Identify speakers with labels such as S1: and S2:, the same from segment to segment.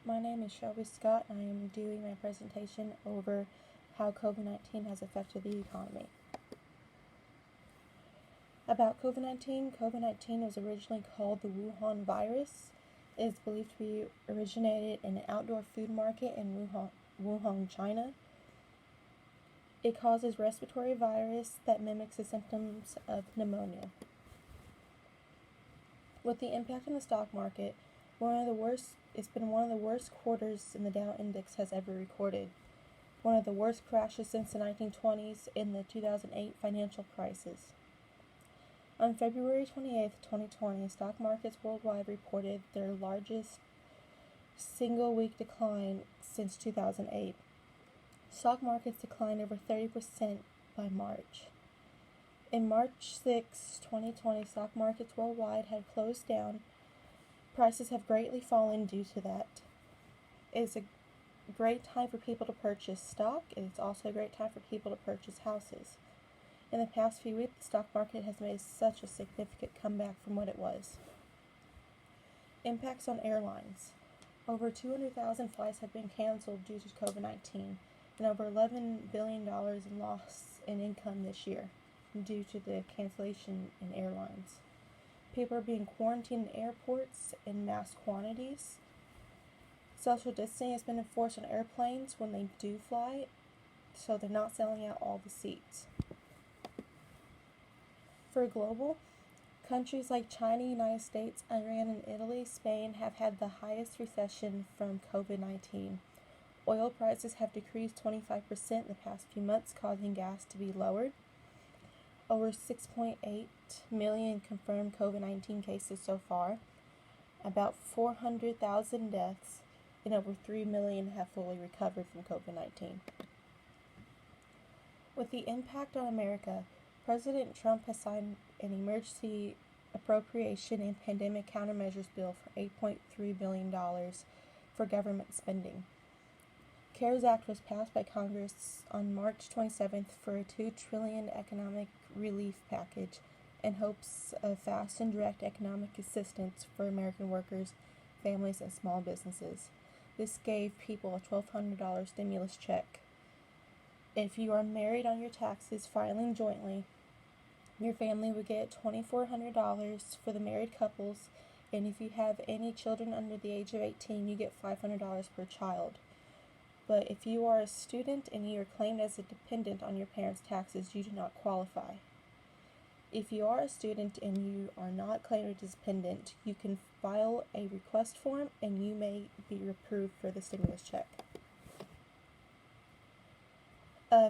S1: My name is Shelby Scott, and I am doing my presentation over how COVID-19 has affected the economy. About COVID-19, COVID-19 was originally called the Wuhan virus. It is believed to be originated in an outdoor food market in Wuhan, China. It causes respiratory virus that mimics the symptoms of pneumonia. With the impact on the stock market, it's been one of the worst quarters in the Dow Index has ever recorded. One of the worst crashes since the 1920s in the 2008 financial crisis. On February 28, 2020, stock markets worldwide reported their largest single-week decline since 2008. Stock markets declined over 30% by March. In March 6, 2020, stock markets worldwide had closed down. Prices have greatly fallen due to that. It is a great time for people to purchase stock, and it's also a great time for people to purchase houses. In the past few weeks, the stock market has made such a significant comeback from what it was. Impacts on airlines. Over 200,000 flights have been canceled due to COVID-19, and over $11 billion in loss in income this year due to the cancellation in airlines. People are being quarantined in airports in mass quantities. Social distancing has been enforced on airplanes when they do fly, so they're not selling out all the seats. For global, countries like China, United States, Iran, and Italy, Spain have had the highest recession from COVID-19. Oil prices have decreased 25% in the past few months, causing gas to be lowered. Over 6.8 million confirmed COVID-19 cases so far, about 400,000 deaths, and over 3 million have fully recovered from COVID-19. With the impact on America, President Trump has signed an emergency appropriation and pandemic countermeasures bill for $8.3 billion for government spending. CARES Act was passed by Congress on March 27th for a $2 trillion economic relief package in hopes of fast and direct economic assistance for American workers, families, and small businesses. This gave people a $1,200 stimulus check. If you are married on your taxes filing jointly, your family would get $2,400 for the married couples, and if you have any children under the age of 18, you get $500 per child. But if you are a student and you are claimed as a dependent on your parents' taxes, you do not qualify. If you are a student and you are not claimed as a dependent, you can file a request form and you may be approved for the stimulus check.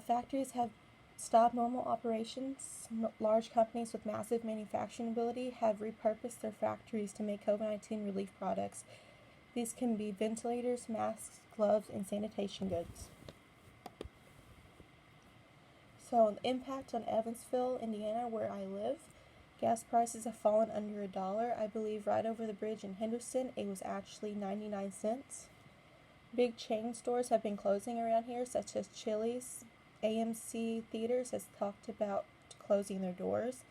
S1: Factories have stopped normal operations. Large companies with massive manufacturing ability have repurposed their factories to make COVID-19 relief products. These can be ventilators, masks, gloves, and sanitation goods. So, the impact on Evansville, Indiana, where I live, gas prices have fallen under $1. I believe right over the bridge in Henderson, it was actually 99 cents. Big chain stores have been closing around here, such as Chili's. AMC Theaters has talked about closing their doors.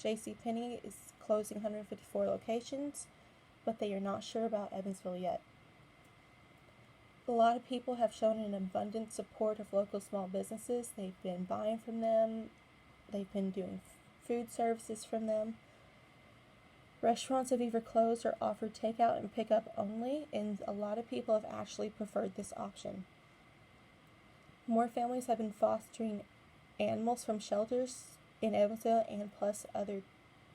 S1: JCPenney is closing 154 locations, but they are not sure about Evansville yet. A lot of people have shown an abundant support of local small businesses. They've been buying from them. They've been doing food services from them. Restaurants have either closed or offered takeout and pickup only, and a lot of people have actually preferred this option. More families have been fostering animals from shelters in Evansville and plus other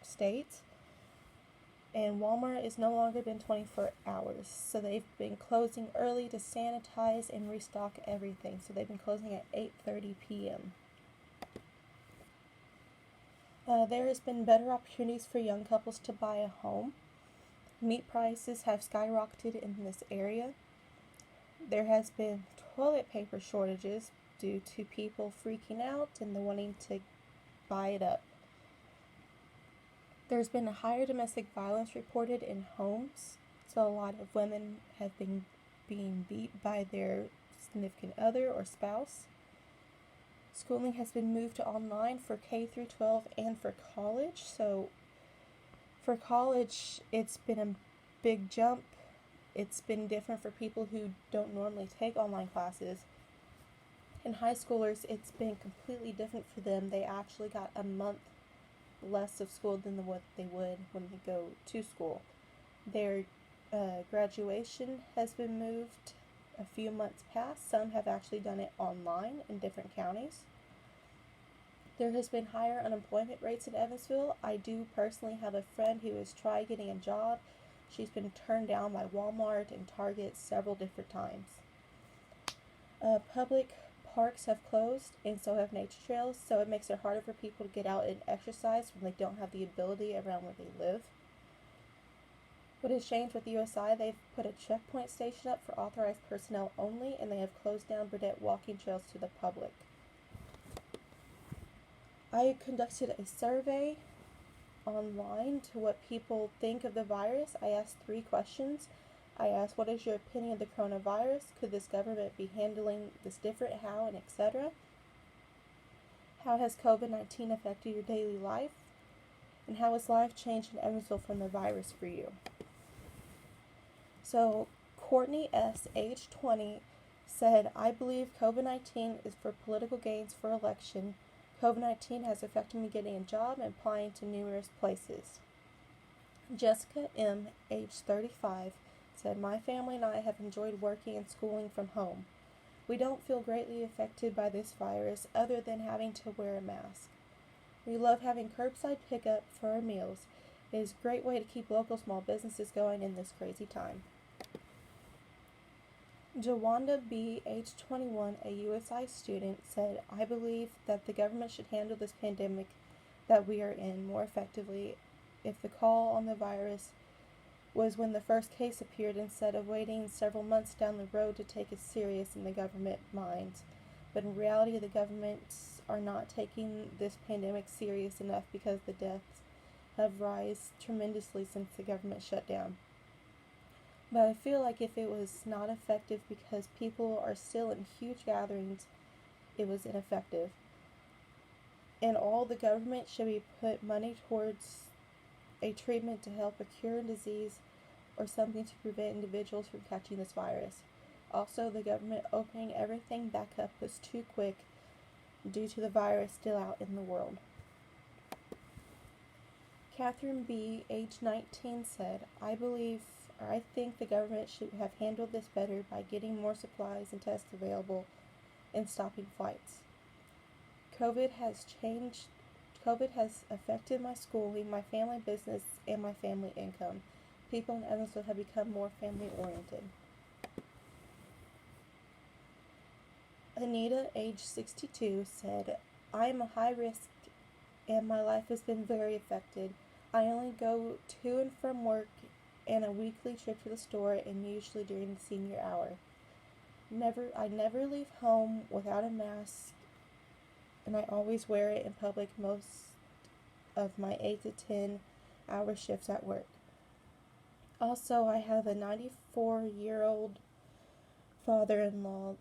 S1: states. And Walmart has no longer been 24 hours, so they've been closing early to sanitize and restock everything. So they've been closing at 8:30 p.m. There has been better opportunities for young couples to buy a home. Meat prices have skyrocketed in this area. There has been toilet paper shortages due to people freaking out and wanting to buy it up. There's been a higher domestic violence reported in homes, so a lot of women have been being beat by their significant other or spouse. Schooling has been moved to online for K through 12 and for college. So for college, it's been a big jump it's been different for people who don't normally take online classes. And high schoolers, it's been completely different for them. They actually got a month less of school than what they would when they go to school. Their graduation has been moved a few months past. Some have actually done it online in different counties. There has been higher unemployment rates in Evansville. I do personally have a friend who has tried getting a job. She's been turned down by Walmart and Target several different times. Public parks have closed, and so have nature trails, so it makes it harder for people to get out and exercise when they don't have the ability around where they live. What has changed with USI, they've put a checkpoint station up for authorized personnel only, and they have closed down Burdett walking trails to the public. I conducted a survey online to what people think of the virus. I asked 3 questions. I asked, what is your opinion of the coronavirus? Could this government be handling this different? How, and etc.? How has COVID-19 affected your daily life? And how has life changed in Evansville from the virus for you? So, Courtney S., age 20, said, I believe COVID-19 is for political gains for election. COVID-19 has affected me getting a job and applying to numerous places. Jessica M., age 35, said, my family and I have enjoyed working and schooling from home. We don't feel greatly affected by this virus other than having to wear a mask. We love having curbside pickup for our meals. It is a great way to keep local small businesses going in this crazy time. Jawanda B., age 21, a USI student, said, I believe that the government should handle this pandemic that we are in more effectively if the call on the virus was when the first case appeared instead of waiting several months down the road to take it serious in the government minds. But in reality, the governments are not taking this pandemic serious enough because the deaths have risen tremendously since the government shut down. But I feel like if it was not effective because people are still in huge gatherings, it was ineffective. And all the government should be put money towards a treatment to help a cure a disease or something to prevent individuals from catching this virus. Also, the government opening everything back up was too quick due to the virus still out in the world. Catherine B., age 19, said, I think the government should have handled this better by getting more supplies and tests available and stopping flights. COVID has affected my schooling, my family business, and my family income. People in Evansville have become more family-oriented. Anita, age 62, said, I am a high risk and my life has been very affected. I only go to and from work and a weekly trip to the store, and usually during the senior hour. I never leave home without a mask, and I always wear it in public most of my 8 to 10 hour shifts at work. Also, I have a 94-year-old father-in-law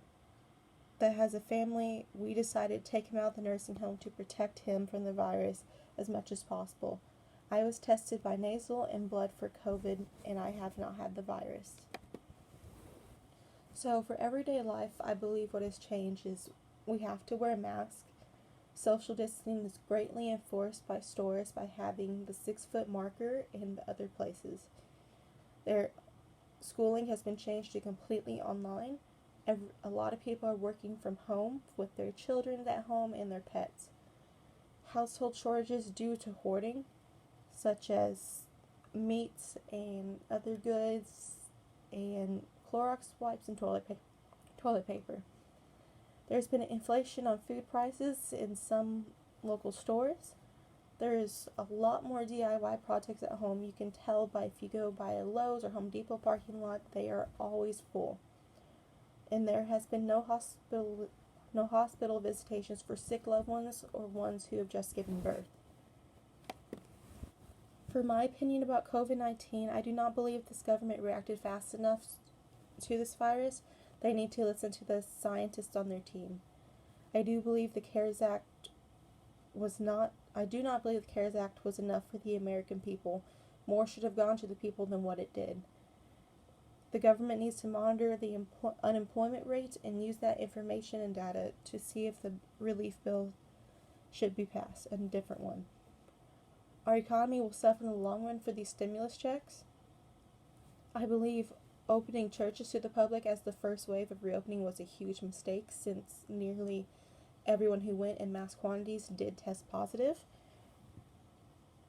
S1: that has a family. We decided to take him out of the nursing home to protect him from the virus as much as possible. I was tested by nasal and blood for COVID, and I have not had the virus. So for everyday life, I believe what has changed is we have to wear a mask. Social distancing is greatly enforced by stores by having the 6-foot marker in other places. Their schooling has been changed to completely online. A lot of people are working from home with their children at home and their pets. Household shortages due to hoarding, such as meats and other goods and Clorox wipes and toilet paper. There's been an inflation on food prices in some local stores. There's a lot more DIY projects at home. You can tell by if you go by a Lowe's or Home Depot parking lot, they are always full. And there has been no hospital visitations for sick loved ones or ones who have just given birth. For my opinion about COVID-19, I do not believe this government reacted fast enough to this virus. They need to listen to the scientists on their team. I do not believe the CARES Act was enough for the American people. More should have gone to the people than what it did. The The government needs to monitor the unemployment rate and use that information and data to see if the relief bill should be passed, a different one. Our economy will suffer in the long run for these stimulus checks. I believe opening churches to the public as the first wave of reopening was a huge mistake, since nearly everyone who went in mass quantities did test positive.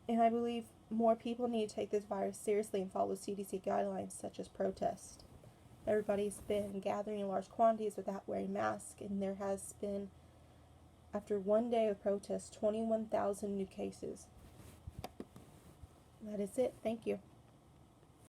S1: And I believe more people need to take this virus seriously and follow CDC guidelines, such as protest. Everybody's been gathering in large quantities without wearing masks, and there has been, after one day of protests, 21,000 new cases. That is it. Thank you.